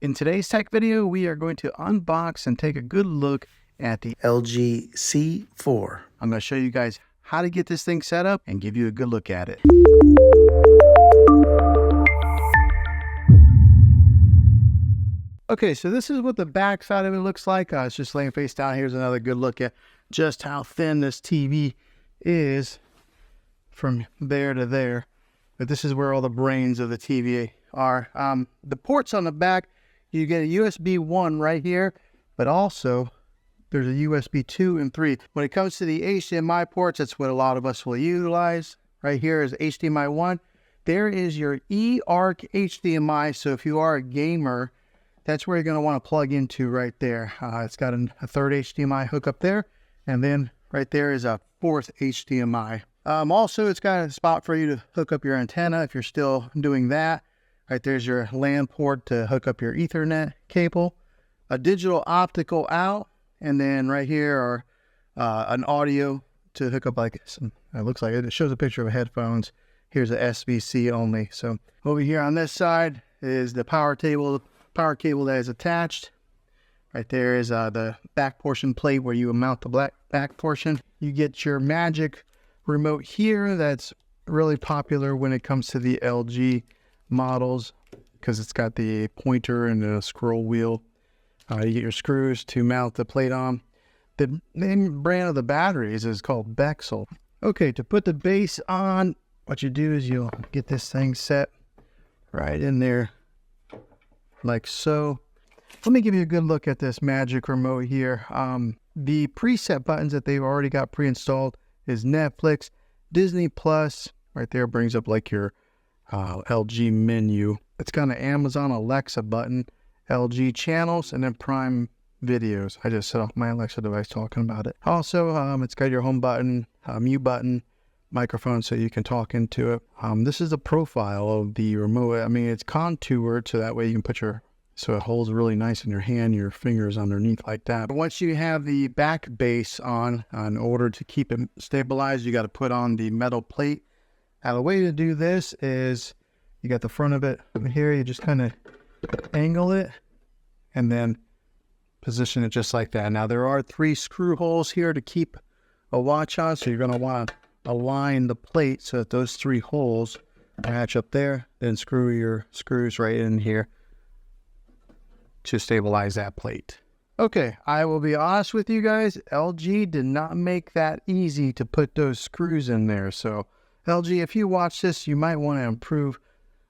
In today's tech video, we are going to unbox and take a good look at the LG C4. I'm going to show you guys how to get this thing set up and give you a good look at it. Okay, so this is what the back side of it looks like. It's just laying face down. Here's another good look at just how thin this TV is from there to there. But this is where all the brains of the TV are. The ports on the back, you get a USB 1 right here, but also there's a USB 2 and 3. When it comes to the HDMI ports, that's what a lot of us will utilize. Right here is HDMI 1. There is your eARC HDMI. So if you are a gamer, that's where you're going to want to plug into right there. It's got a third HDMI hookup there. And then right there is a fourth HDMI. Also, it's got a spot for you to hook up your antenna if you're still doing that. Right there's your LAN port to hook up your Ethernet cable, a digital optical out, and then right here are an audio to hook up like some, it looks like it shows a picture of headphones. Here's a SBC only. So over here on this side is the power cable that is attached. Right there is the back portion plate where you mount the back portion. You get your Magic remote here that's really popular when it comes to the LG models because it's got the pointer and the scroll wheel. You get your screws to mount the plate on. The name brand of the batteries is called Bexel. Okay, to put the base on, what you do is you'll get this thing set right in there like so. Let me give you a good look at this Magic remote here. The preset buttons that they've already got pre-installed is Netflix, Disney Plus. Right there brings up like your LG menu. It's got an Amazon Alexa button, LG channels, and then Prime videos. I just set off my Alexa device talking about it. Also, it's got your home button, mute button, microphone so you can talk into it. This is the profile of the remote. I mean, it's contoured so that way you can put so it holds really nice in your hand, your fingers underneath like that. But once you have the back base on, in order to keep it stabilized, you got to put on the metal plate. Now the way to do this is you got the front of it here, you just kind of angle it and then position it just like that. Now there are 3 screw holes here to keep a watch on, so you're going to want to align the plate so that those 3 holes match up there, then screw your screws right in here to stabilize that plate. Okay, I will be honest with you guys, LG did not make that easy to put those screws in there. So LG, if you watch this, you might want to improve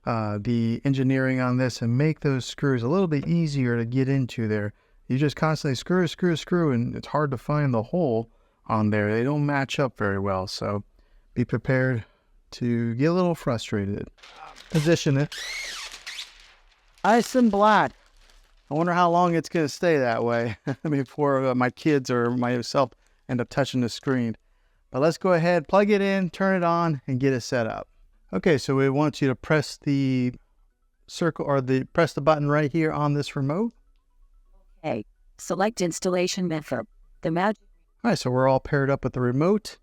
the engineering on this and make those screws a little bit easier to get into there. You just constantly screw, and it's hard to find the hole on there. They don't match up very well, so be prepared to get a little frustrated. Position it. Ice and black. I wonder how long it's going to stay that way before my kids or myself end up touching the screen. But let's go ahead, plug it in, turn it on, and get it set up. Okay, so we want you to press the circle or press the button right here on this remote. Okay, select installation method. The Magic. All right, so we're all paired up with the remote.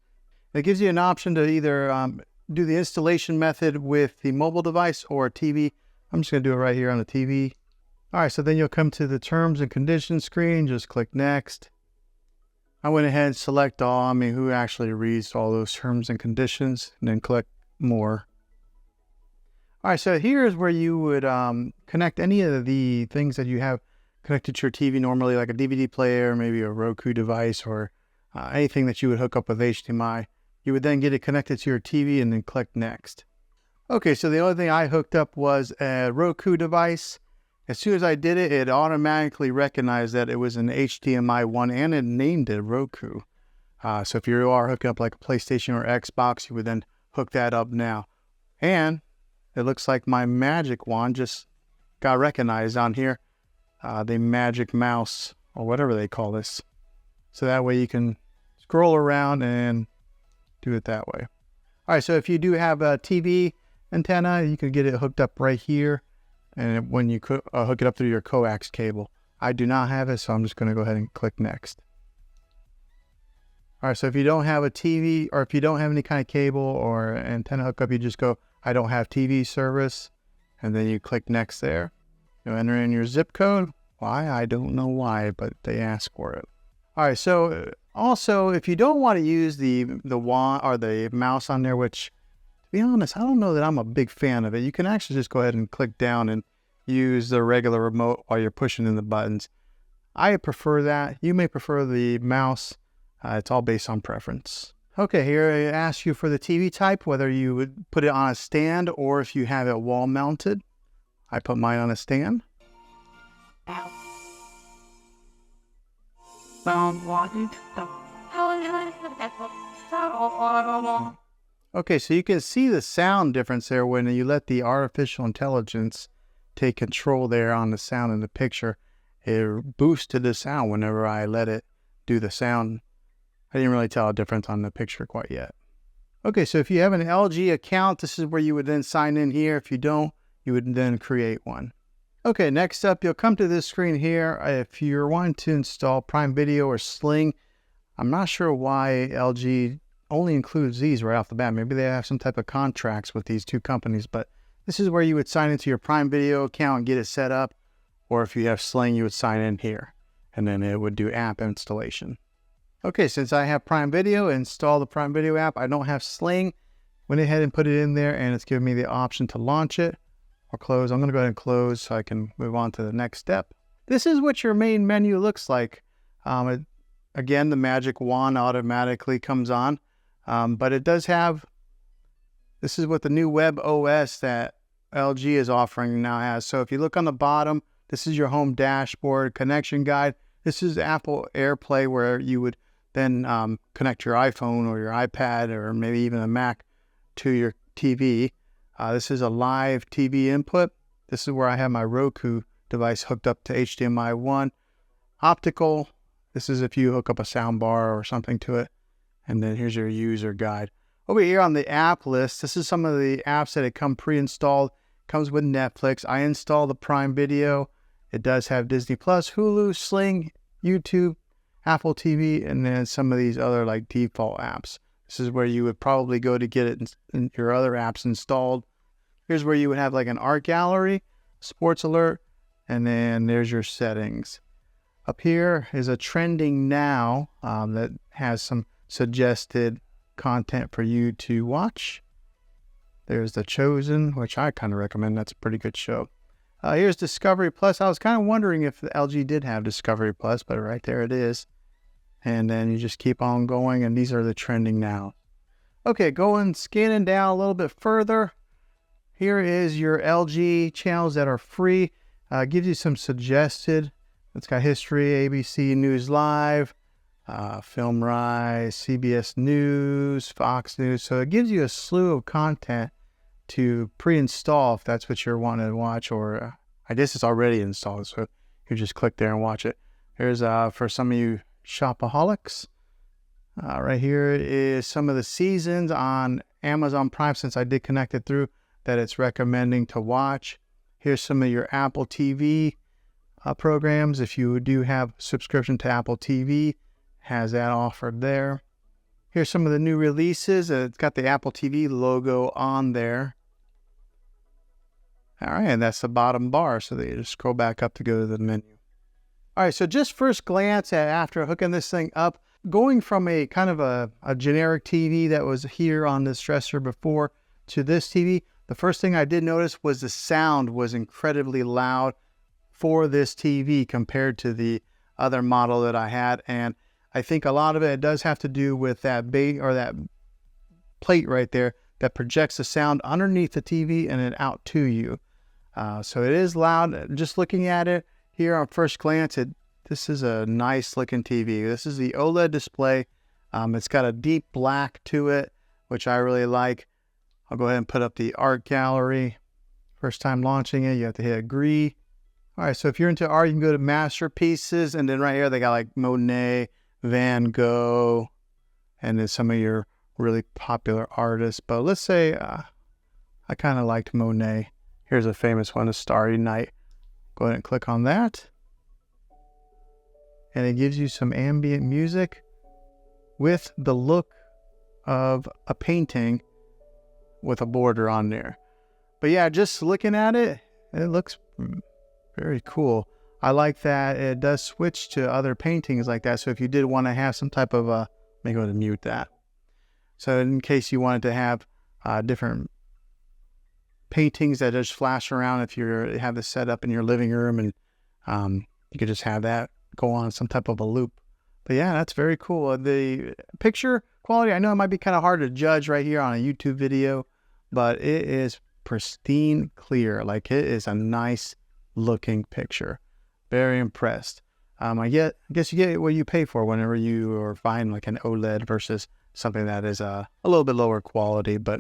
It gives you an option to either do the installation method with the mobile device or a TV. I'm just going to do it right here on the TV. All right, so then you'll come to the terms and conditions screen. Just click next. I went ahead and select all. I mean, who actually reads all those terms and conditions, and then click more. All right, so here's where you would connect any of the things that you have connected to your TV normally, like a DVD player, maybe a Roku device, or anything that you would hook up with HDMI. You would then get it connected to your TV and then click next. Okay, so the only thing I hooked up was a Roku device. As soon as I did it, it automatically recognized that it was an HDMI 1 and it named it Roku. So if you are hooking up like a PlayStation or Xbox, you would then hook that up now. And it looks like my Magic Wand just got recognized on here. The Magic Mouse or whatever they call this. So that way you can scroll around and do it that way. All right, so if you do have a TV antenna, you can get it hooked up right here. And when you hook it up through your coax cable. I do not have it, so I'm just going to go ahead and click next. All right, so if you don't have a TV or if you don't have any kind of cable or antenna hookup, you just go, I don't have TV service, and then you click next there. You enter in your zip code. Why? I don't know why, but they ask for it. All right, so also, if you don't want to use the wand or the mouse on there, which, to be honest, I don't know that I'm a big fan of it. You can actually just go ahead and click down and use the regular remote while you're pushing in the buttons. I prefer that. You may prefer the mouse. It's all based on preference. Okay, here it asks you for the TV type, whether you would put it on a stand or if you have it wall mounted. I put mine on a stand. Okay, so you can see the sound difference there when you let the artificial intelligence take control there on the sound in the picture. It boosted the sound whenever I let it do the sound. I didn't really tell a difference on the picture quite yet. Okay, so if you have an LG account, this is where you would then sign in here. If you don't, you would then create one. Okay, next up, you'll come to this screen here. If you're wanting to install Prime Video or Sling, I'm not sure why LG only includes these right off the bat. Maybe they have some type of contracts with these two companies, but this is where you would sign into your Prime Video account and get it set up. Or if you have Sling, you would sign in here, and then it would do app installation. Okay, since I have Prime Video, install the Prime Video app. I don't have Sling. Went ahead and put it in there, and it's giving me the option to launch it or close. I'm going to go ahead and close so I can move on to the next step. This is what your main menu looks like. Again, the magic wand automatically comes on, but it does have, this is what the new WebOS that LG is offering now has. So if you look on the bottom, this is your home dashboard, connection guide. This is Apple AirPlay, where you would then connect your iPhone or your iPad or maybe even a Mac to your TV. This is a live TV input. This is where I have my Roku device hooked up to HDMI 1. Optical, this is if you hook up a sound bar or something to it. And then here's your user guide. Over here on the app list, this is some of the apps that come pre-installed. Comes with Netflix. I installed the Prime Video. It does have Disney Plus, Hulu, Sling, YouTube, Apple TV, and then some of these other like default apps. This is where you would probably go to get it in your other apps installed. Here's where you would have like an art gallery, sports alert, and then there's your settings. Up here is a trending now that has some suggested content for you to watch. There's The Chosen, which I kind of recommend. That's a pretty good show. Here's Discovery Plus. I was kind of wondering if the LG did have Discovery Plus, but right there it is. And then you just keep on going, and these are the trending now. Okay, going scanning down a little bit further. Here is your LG channels that are free. Gives you some suggested. It's got history, ABC News Live, Film Rise, CBS News, Fox News. So it gives you a slew of content to pre-install if that's what you're wanting to watch, or I guess it's already installed, so you just click there and watch it. Here's for some of you shopaholics. Right here is some of the seasons on Amazon Prime, since I did connect it through, that it's recommending to watch. Here's some of your Apple TV programs. If you do have subscription to Apple TV, has that offered there. Here's some of the new releases. It's got the Apple TV logo on there. All right, and that's the bottom bar, so that you just scroll back up to go to the menu. All right, so just first glance at after hooking this thing up, going from a kind of a generic TV that was here on this dresser before to this TV, the first thing I did notice was the sound was incredibly loud for this TV compared to the other model that I had. And I think a lot of it does have to do with that that plate right there that projects the sound underneath the TV and then out to you. So it is loud. Just looking at it here on first glance, this is a nice looking TV. This is the OLED display. It's got a deep black to it, which I really like. I'll go ahead and put up the art gallery. First time launching it, you have to hit agree. All right, so if you're into art, you can go to masterpieces, and then right here they got like Monet, Van Gogh, and then some of your really popular artists. But let's say I kind of liked Monet. Here's a famous one, A Starry Night. Go ahead and click on that. And it gives you some ambient music with the look of a painting with a border on there. But yeah, just looking at it, it looks Very cool. I like that it does switch to other paintings like that. So if you did want to have some type of let me go ahead and mute that. So in case you wanted to have different paintings that just flash around, if you have this set up in your living room, and you could just have that go on some type of a loop. But yeah, that's very cool. The picture quality, I know it might be kind of hard to judge right here on a YouTube video, but it is pristine clear. Like, it is a nice looking picture. Very impressed. I guess you get what you pay for whenever you are buying like an OLED versus something that is a little bit lower quality. But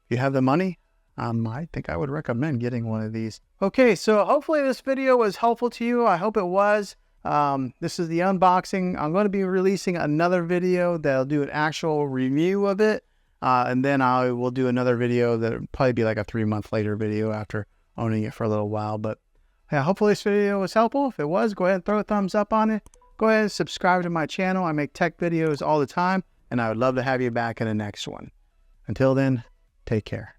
if you have the money, I think I would recommend getting one of these. Okay, so hopefully this video was helpful to you. I hope it was. This is the unboxing. I'm going to be releasing another video that'll do an actual review of it. And then I will do another video that'll probably be like a 3-month later video after owning it for a little while. But yeah, hopefully this video was helpful. If it was, go ahead and throw a thumbs up on it. Go ahead and subscribe to my channel. I make tech videos all the time, and I would love to have you back in the next one. Until then, take care.